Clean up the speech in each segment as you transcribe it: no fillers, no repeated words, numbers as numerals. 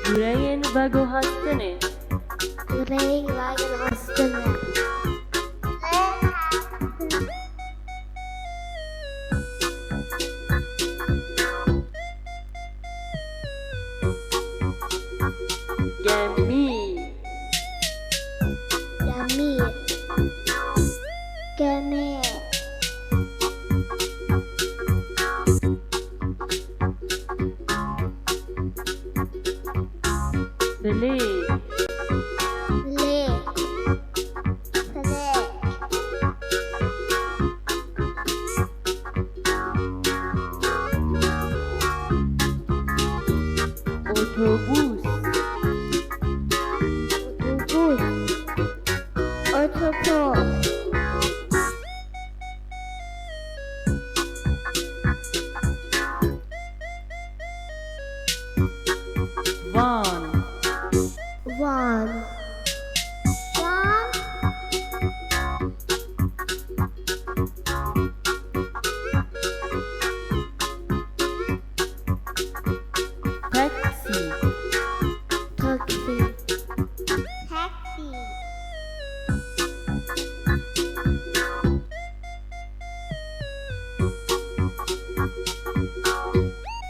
Cureyên veguhestinê. Cureyên veguhestinê. جميل. جميل. جميل. بليك. بليك. بليك. اتوبوس. اتوبوس. اتوبوس. وان. وان. وان. تاكسي. تاكسي. تاكسي.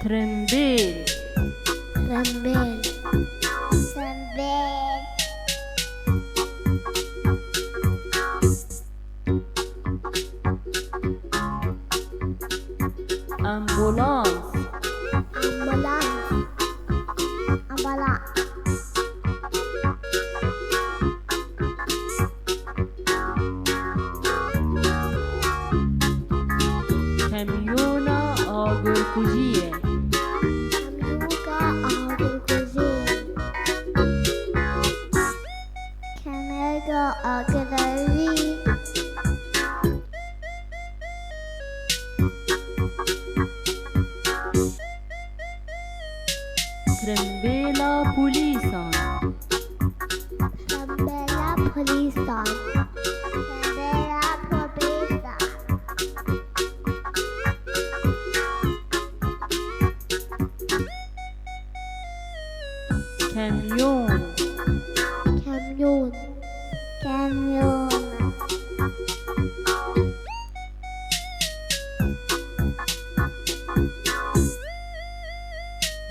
ترمبيل. ترمبيل. ترمبيل. امبولانس. امبولانس. امبولانس. کمیونا آگرکوژیه. کمیونا آگرکوژیه. کمیونا آگرکوژیه. ترمبيلا بوليسان. ترمبيلا بوليسان. ترمبيلا بوليسان. كاميون. كاميون. كاميون.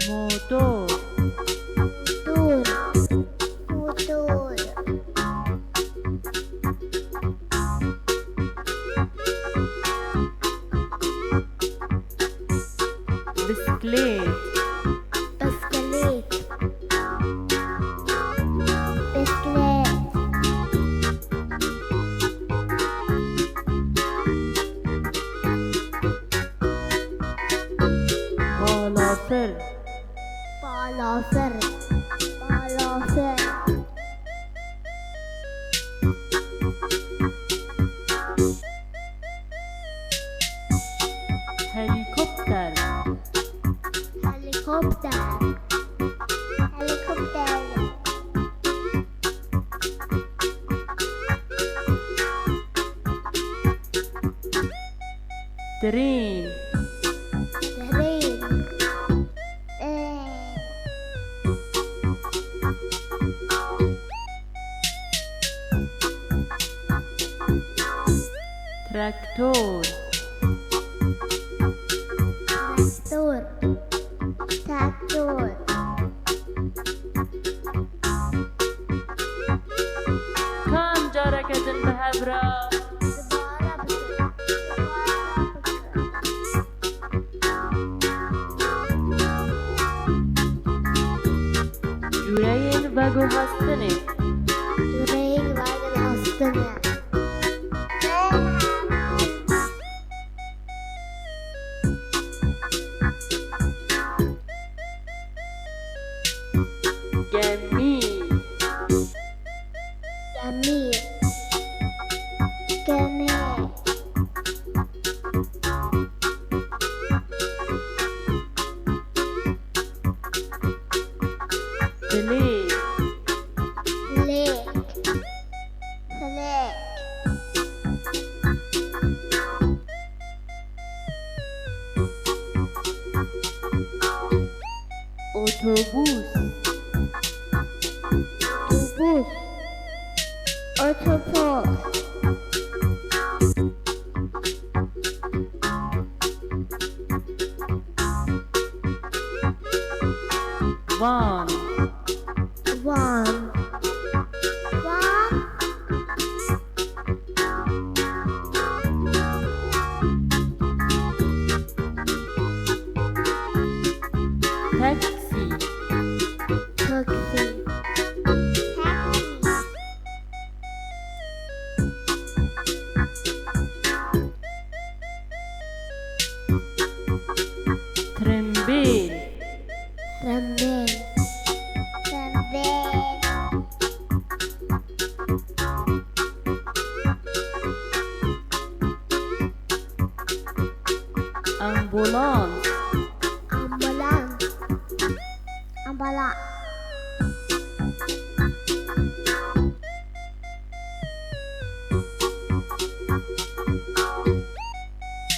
موتور. موتور. موتور. بسكليت. بسكليت. بسكليت. بالافر. بالافر. بالافر. هليكوبتر. هليكوبتر. هليكوبتر. ترين. ترين. تراكتور. تراكتور. تراكتور. كم جاركة بهبرة. Cureyên veguhestinê. Cureyên veguhestinê. جميل. جميل. جميل. بليك. بليك. بليك. اتوبوس. اتوبوس وان وان وان تاكسي تاكسي ترمبيل رمبين رمبين أمبولانس أمبولانس أمبولانس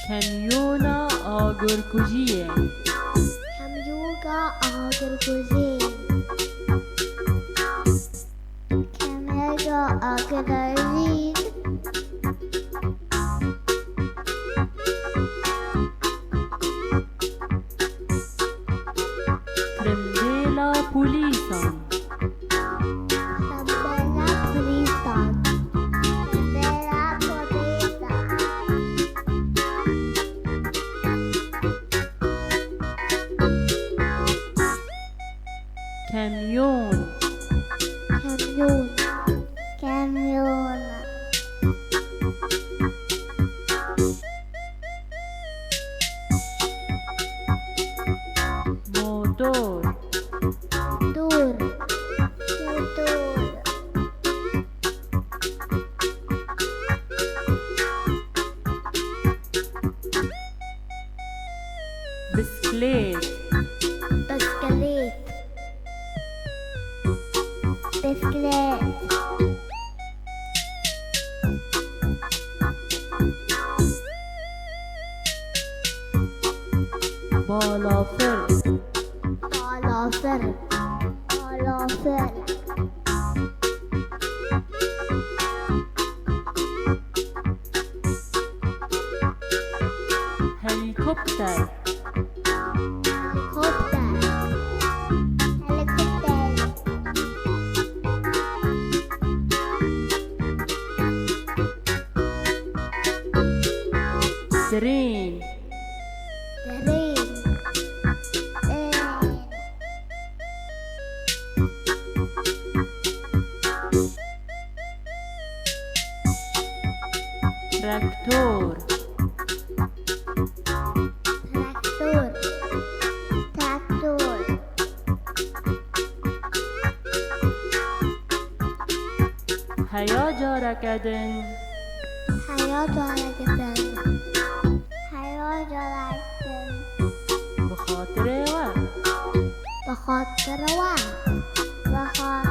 كاميونا آگرکوژیه كميوغا آگرگوزین كميوغا آگرگوزین ترمبيلا بوليسان رمبلا پولیسان رمبلا پولیسان كاميون كاميون كاميون موتور دور موتور بسكليت بسكليت بسكليت بالافر بالافر بالافر هليكوبتر هليكوبتر هليكوبتر ترين ترين تراكتور تراكتور تراكتور هيا جاركدن حياة جدا حياة جدا بخاطر و بخاطر و بخاطر